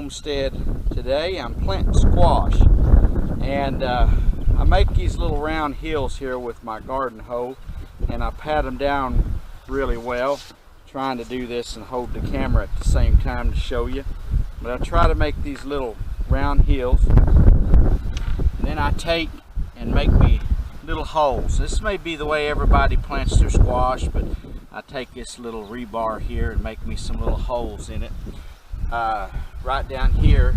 Homestead today. I'm planting squash, and I make these little round hills here with my garden hoe, and I pat them down really well, trying to do this and hold the camera at the same time to show you. But I try to make these little round hills, and then I take and make me little holes. This may be the way everybody plants their squash, but I take this little rebar here and make me some little holes in it. Right down here,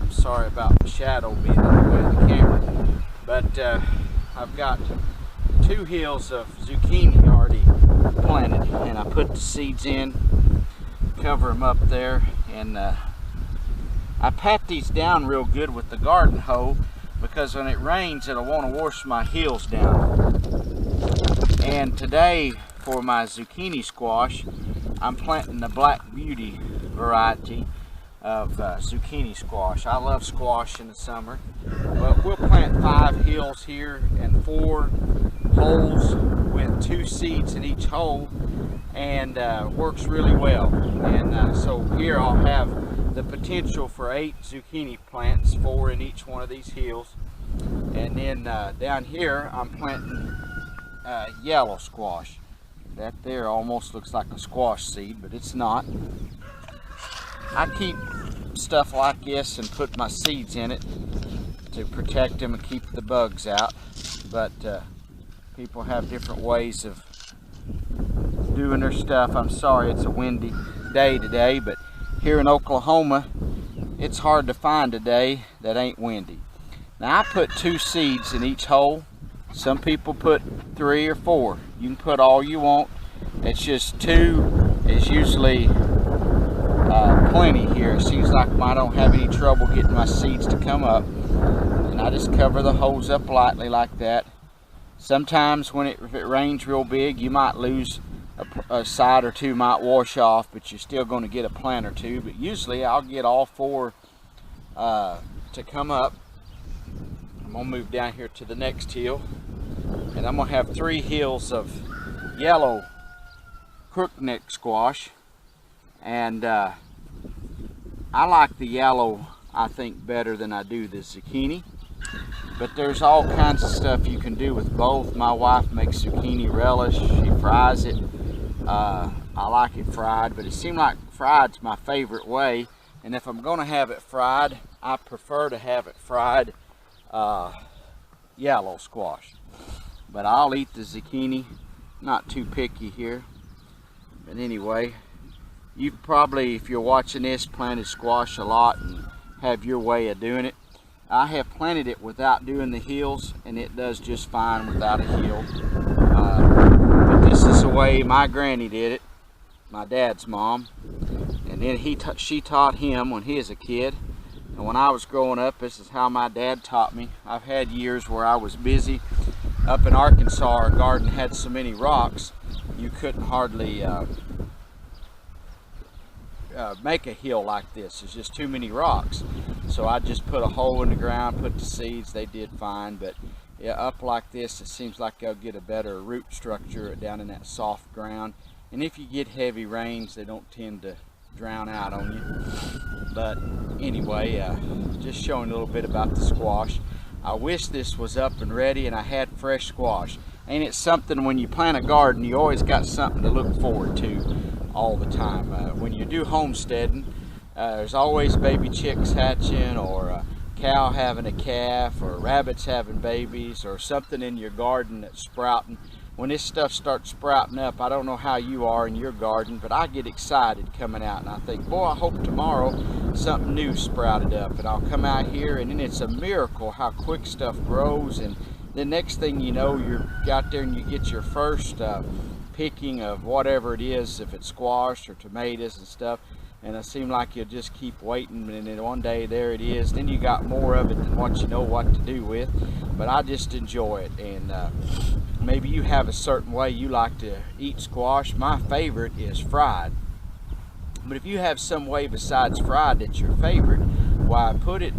I'm sorry about the shadow being in the way of the camera, but I've got 2 hills of zucchini already planted, and I put the seeds in, cover them up there, and I pat these down real good with the garden hoe, because when it rains it'll want to wash my hills down. And today for my zucchini squash, I'm planting the Black Beauty variety of zucchini squash. I love squash in the summer, but we'll plant 5 hills here and 4 holes with 2 seeds in each hole, and works really well. And so here I'll have the potential for 8 zucchini plants, 4 in each one of these hills. And then down here I'm planting yellow squash. That there almost looks like a squash seed, but it's not. I keep stuff like this and put my seeds in it to protect them and keep the bugs out, but people have different ways of doing their stuff. I'm sorry it's a windy day today, but here in Oklahoma it's hard to find a day that ain't windy. Now I put 2 seeds in each hole. Some people put 3 or 4. You can put all you want. It's just 2 is usually plenty here. It seems like I don't have any trouble getting my seeds to come up, and I just cover the holes up lightly like that. Sometimes if it rains real big, you might lose a side or 2 might wash off, but you're still going to get a plant or 2. But usually I'll get all 4 to come up. I'm going to move down here to the next hill, and I'm going to have 3 hills of yellow crookneck squash. And I like the yellow, I think, better than I do the zucchini. But there's all kinds of stuff you can do with both. My wife makes zucchini relish. She fries it. I like it fried, but it seems like fried's my favorite way. And if I'm going to have it fried, I prefer to have it fried yellow squash. But I'll eat the zucchini. Not too picky here. But anyway, you probably, if you're watching this, planted squash a lot and have your way of doing it. I have planted it without doing the hills, and it does just fine without a hill. But this is the way my granny did it, my dad's mom. And then she taught him when he was a kid. And when I was growing up, this is how my dad taught me. I've had years where I was busy. Up in Arkansas, our garden had so many rocks, you couldn't hardly make a hill like this. There's just too many rocks. So I just put a hole in the ground, put the seeds, they did fine. But yeah, up like this, it seems like they'll get a better root structure down in that soft ground. And if you get heavy rains, they don't tend to drown out on you. But anyway, just showing a little bit about the squash. I wish this was up and ready and I had fresh squash. Ain't it something, when you plant a garden, you always got something to look forward to all the time. When you do homesteading, there's always baby chicks hatching, or a cow having a calf, or rabbits having babies, or something in your garden that's sprouting. When this stuff starts sprouting up, I don't know how you are in your garden, but I get excited coming out, and I think, boy, I hope tomorrow something new sprouted up. And I'll come out here, and then it's a miracle how quick stuff grows. And the next thing you know, you're out there and you get your first picking of whatever it is, if it's squash or tomatoes and stuff. And it seems like you'll just keep waiting, and then one day there it is. Then you got more of it than what you know what to do with. But I just enjoy it. And maybe you have a certain way you like to eat squash. My favorite is fried. But if you have some way besides fried that's your favorite, why, put it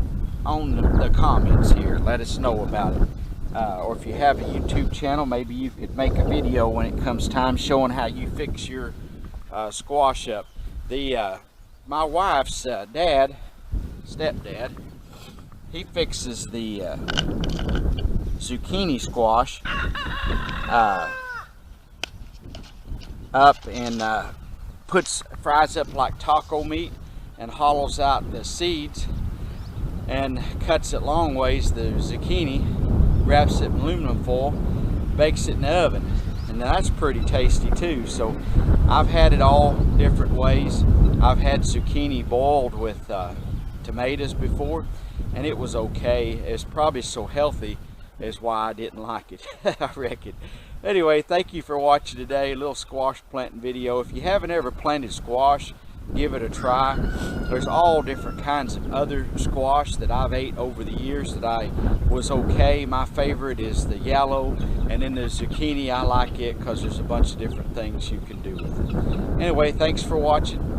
on the comments here. Let us know about it. Or if you have a YouTube channel, maybe you could make a video when it comes time showing how you fix your squash up. The my wife's dad, stepdad, he fixes the zucchini squash up and fries up like taco meat and hollows out the seeds and cuts it long ways, the zucchini, wraps it in aluminum foil, bakes it in the oven, and that's pretty tasty too. So I've had it all different ways. I've had zucchini boiled with tomatoes before, and it was okay. It's probably so healthy is why I didn't like it, I reckon. Anyway, thank you for watching today, a little squash planting video. If you haven't ever planted squash, give it a try. There's all different kinds of other squash that I've ate over the years that I was okay. My favorite is the yellow, and then the zucchini, I like it because there's a bunch of different things you can do with it. Anyway, thanks for watching.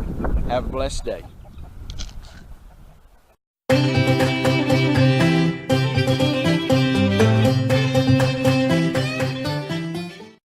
Have a blessed day.